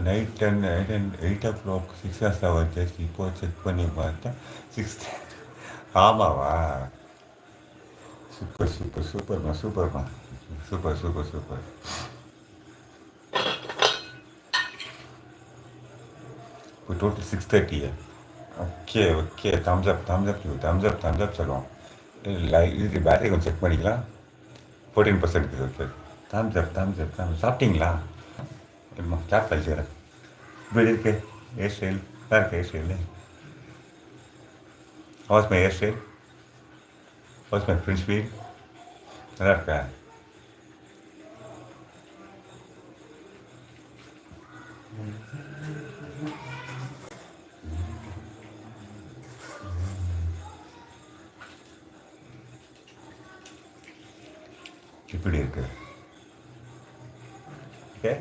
Night 8 o'clock 6 hours just இப்போ check பண்ணி பார்த்தேன் 6. ஆமாவா? சூப்பர் சூப்பர் சூப்பர்மா சூப்பர்மா. Super super super. இப்போ total 6:30. Okay okay, thumbs up சொல்லுவோம். இல்லை இதுக்கு பேட்டரி கொஞ்சம் செக் பண்ணிக்கலாம். 14% இருக்குது. ஓகே, தம்ஸ் அப் சாப்பிட்டீங்களா? இல்லைம்மா கேப் கழிச்சுக்கிறேன். இப்படி இருக்கு ஹேர் ஸ்டைல். நல்லா இருக்கு hair style. How was my hair style, how was my friends feel. நல்லா இருக்கா? இப்படி இருக்கு. Okay,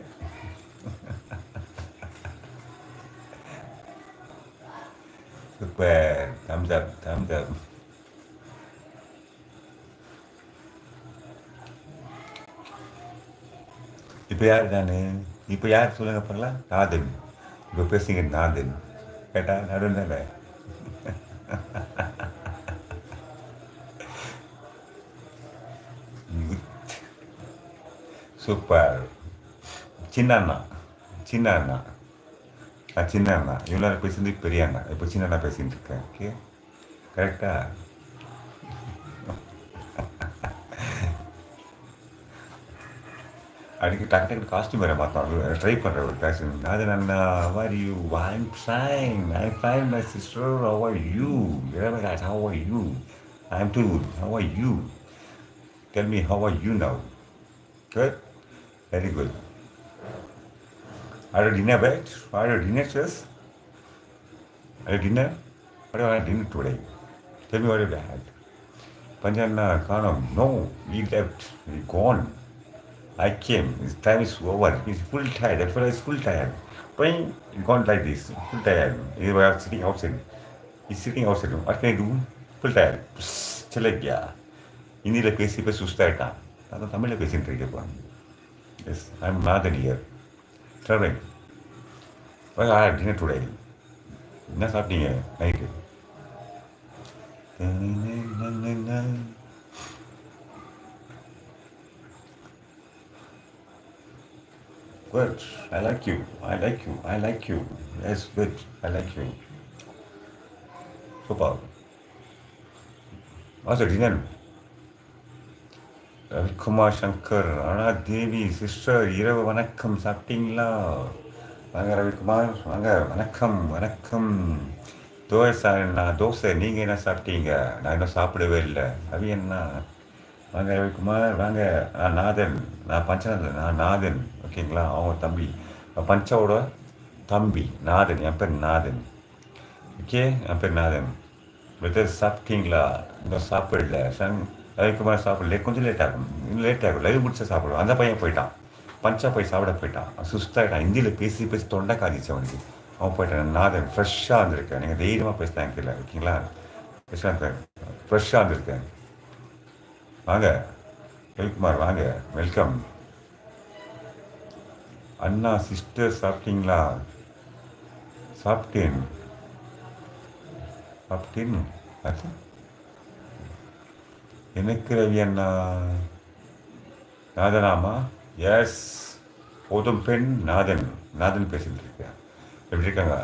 super. தம்ஸ் அப். இப்போ யார் நான்? இப்போ யார் சொல்லுங்க பார்க்கலாம். நாதன். இப்போ பேசுங்க நாதன். கேட்டா நடுவில் தானே. சூப்பர். சின்ன அண்ணா, சின்ன அண்ணா, சின்ன அண்ணா. இவ்வளோ நேரம் பேசிட்டு பெரிய அண்ணா, இப்போ சின்ன அண்ணா பேசிட்டு இருக்கேன். ஓகே, கரெக்டா? அன்றைக்கி டக்கு டக்கு காஸ்ட்யூம் வேறு மாற்றோம். அது ட்ரை பண்ணுற ஒரு காஸ்ட்யூம். அது அண்ணா, how are you? I'm fine my sister. How are you? How are you? I'm too good. How are you? Tell me, how are you now? Good? Very good. Are you dinner, right? Are you dinner, sis? Are you dinner? What do you want dinner today? Tell me what you had. Panjana, Khanam, no, we left. We gone. I came. His time is over. He's full tired. That fellow is full tired. Why he gone like this? Full tired. He was sitting outside. He's sitting outside. What can I do? Full tired. चले गया. இந்தியில் பேசி பேசி சுஸ்தாயிட்டான். அதான் தமிழில் பேசிட்டு இருக்கேன். Yes, I'm Nathan here. Travelling. Dinner today. என்ன சாப்பிட்டீங்க night? Good. I like you. I like you. I like you. Yes, good. I like you. Super. What's the dinner? Ravikumar Shankar. ஆனால் தேவி சிஸ்டர் இரவு வணக்கம். சாப்பிட்டீங்களா? வாங்க ரவிக்குமார், வாங்க. வணக்கம் வணக்கம். தோசை. நீங்கள் என்ன சாப்பிட்டீங்க? நான் இன்னும் சாப்பிடவே இல்லை. ரவி அண்ணா வாங்க. ரவிக்குமார் வாங்க. நான் நாதன். நான் பஞ்சநாதன். நான் நாதன். ஓகேங்களா? அவங்க தம்பி பஞ்சாவோட தம்பி நாதன். என் பேர் நாதன். ஓகே, என் பேர் நாதன். வெதர் சாப்பிட்டீங்களா? இன்னும் சாப்பிடல. ரவிக்குமார் சாப்பிடல. கொஞ்சம் லேட் ஆகும். இன்னும் லேட் ஆகும். லைவ் முடிச்சா சாப்பிடுவோம். அந்த பையன் போயிட்டான். பஞ்சா போய் சாப்பிட போயிட்டான். சுஸ்தாயிட்டான். ஹிந்தியில் பேசி பேசி தொண்டை காதிச்சு அவனுக்கு. அவன் போயிட்டான். நாதன் ஃப்ரெஷ்ஷாக வந்திருக்கேன். நீங்கள் தைரியமாக பேசலாம் கீழே. ஓகேங்களா? ஃப்ரெஷ்ஷாக வந்திருக்கேன். வாங்க ரவிக்குமார், வாங்க. வெல்கம். அண்ணா சிஸ்டர் சாப்பிட்டீங்களா? சாப்பிட்டேன். அது எனக்கு ரவி அண்ணா நாதனாமா? எஸ், போதும் பெண் நாதன். நாதன் பேசிட்டு இருக்கேன். எப்படி இருக்காங்க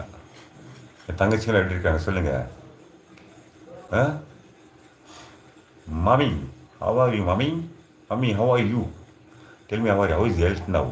என் தங்கச்சிகள்? எப்படி இருக்காங்க சொல்லுங்கள். மாமி, how are you, mommy? Mommy, how are you? Tell me how are you? How is health now?